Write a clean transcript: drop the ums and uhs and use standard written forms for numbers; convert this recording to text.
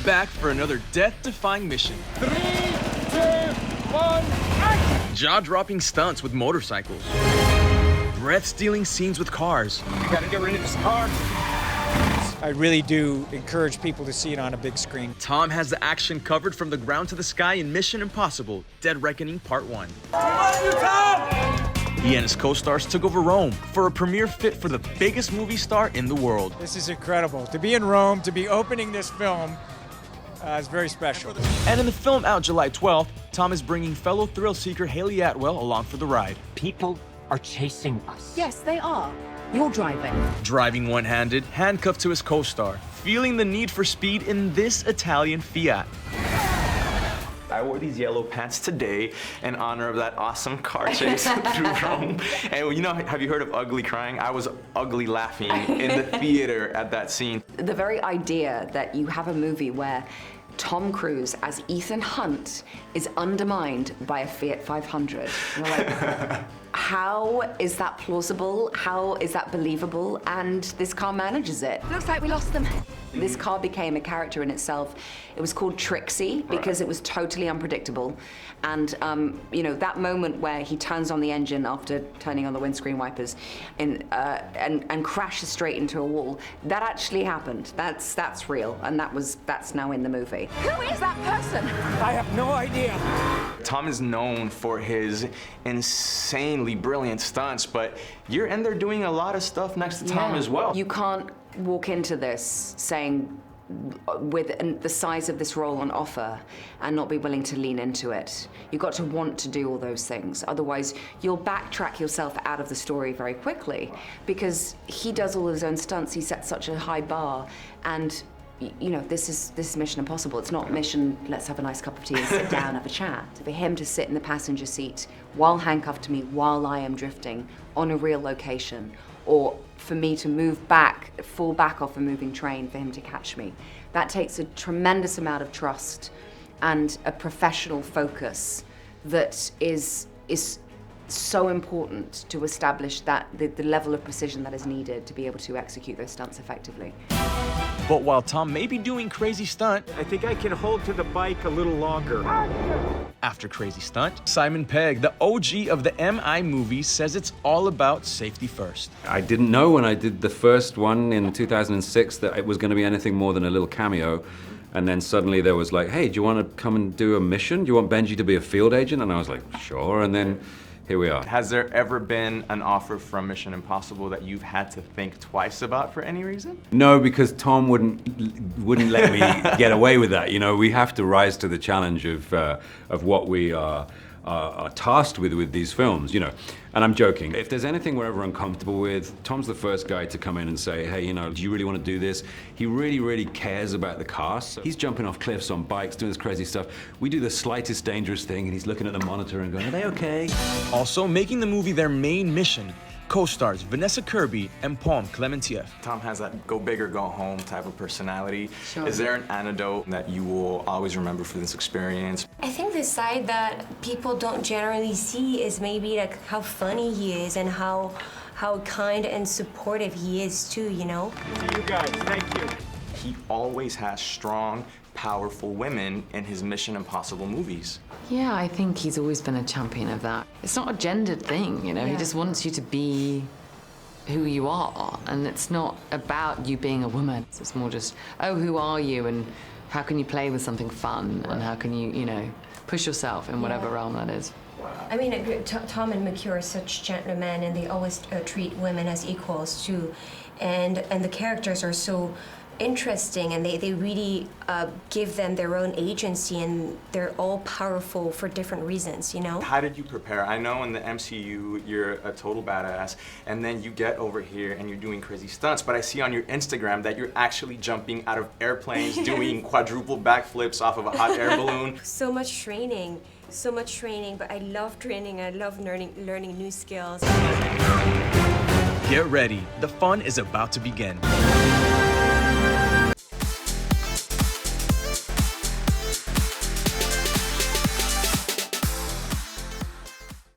back for another death-defying mission. 3, 2, 1, action! Jaw-dropping stunts with motorcycles. Breath-stealing scenes with cars. You gotta get rid of this car. I really do encourage people to see it on a big screen. Tom has the action covered from the ground to the sky in Mission Impossible: Dead Reckoning Part 1. He and his co-stars took over Rome for a premiere fit for the biggest movie star in the world. This is incredible. To be in Rome, to be opening this film, is very special. And in the film out July 12th, Tom is bringing fellow thrill seeker Hayley Atwell along for the ride. People are chasing us. Yes, they are. You're driving. Driving one-handed, handcuffed to his co-star, feeling the need for speed in this Italian Fiat. I wore these yellow pants today in honor of that awesome car chase through Rome. And you know, have you heard of ugly crying? I was ugly laughing in the theater at that scene. The very idea that you have a movie where Tom Cruise as Ethan Hunt is undermined by a Fiat 500. You're like, how is that plausible? How is that believable? And this car manages it. Looks like we lost them. This car became a character in itself. It was called Trixie because it was totally unpredictable. And you know, that moment where he turns on the engine after turning on the windscreen wipers and crashes straight into a wall, that actually happened. That's real, and that's now in the movie. Who is that person? I have no idea. Tom is known for his insanely brilliant stunts, but you're in there doing a lot of stuff next to Tom as well. You can't walk into this saying, with the size of this role on offer, and not be willing to lean into it. You've got to want to do all those things. Otherwise, you'll backtrack yourself out of the story very quickly, because he does all his own stunts. He sets such a high bar, and you know, this is Mission Impossible. It's not mission, let's have a nice cup of tea and sit down, have a chat. For him to sit in the passenger seat while handcuffed to me, while I am drifting on a real location, or for me to fall back off a moving train for him to catch me, that takes a tremendous amount of trust and a professional focus that is so important to establish that the level of precision that is needed to be able to execute those stunts effectively. But while Tom may be doing crazy stunt, I think I can hold to the bike a little longer. after crazy stunt, Simon Pegg, the OG of the MI movies, says it's all about safety first. I didn't know when I did the first one in 2006 that it was going to be anything more than a little cameo. And then suddenly there was like, hey, do you want to come and do a mission? Do you want Benji to be a field agent? And I was like, sure. And then here we are. Has there ever been an offer from Mission Impossible that you've had to think twice about for any reason? No, because Tom wouldn't let me get away with that. You know, we have to rise to the challenge of what we are tasked with these films, you know. And I'm joking. If there's anything we're ever uncomfortable with, Tom's the first guy to come in and say, hey, you know, do you really want to do this? He really, really cares about the cast. He's jumping off cliffs on bikes, doing this crazy stuff. We do the slightest dangerous thing, and he's looking at the monitor and going, are they okay? Also making the movie their main mission, co-stars Vanessa Kirby and Klementieff. Tom has that go big or go home type of personality. Sure. Is there an anecdote that you will always remember for this experience? I think the side that people don't generally see is maybe like how funny he is and how kind and supportive he is too, you know? See you guys, thank you. He always has strong, powerful women in his Mission Impossible movies. Yeah, I think he's always been a champion of that. It's not a gendered thing, you know? He just wants you to be who you are, and it's not about you being a woman. It's more just, oh, who are you, and how can you play with something fun, and how can you, you know, push yourself in whatever realm that is. I mean, Tom and McHugh are such gentlemen, and they always treat women as equals too. And the characters are so interesting, and they really give them their own agency, and they're all powerful for different reasons, you know? How did you prepare? I know in the MCU you're a total badass, and then you get over here and you're doing crazy stunts, but I see on your Instagram that you're actually jumping out of airplanes, doing quadruple backflips off of a hot air balloon. So much training, but I love training. I love learning new skills. Get ready, the fun is about to begin.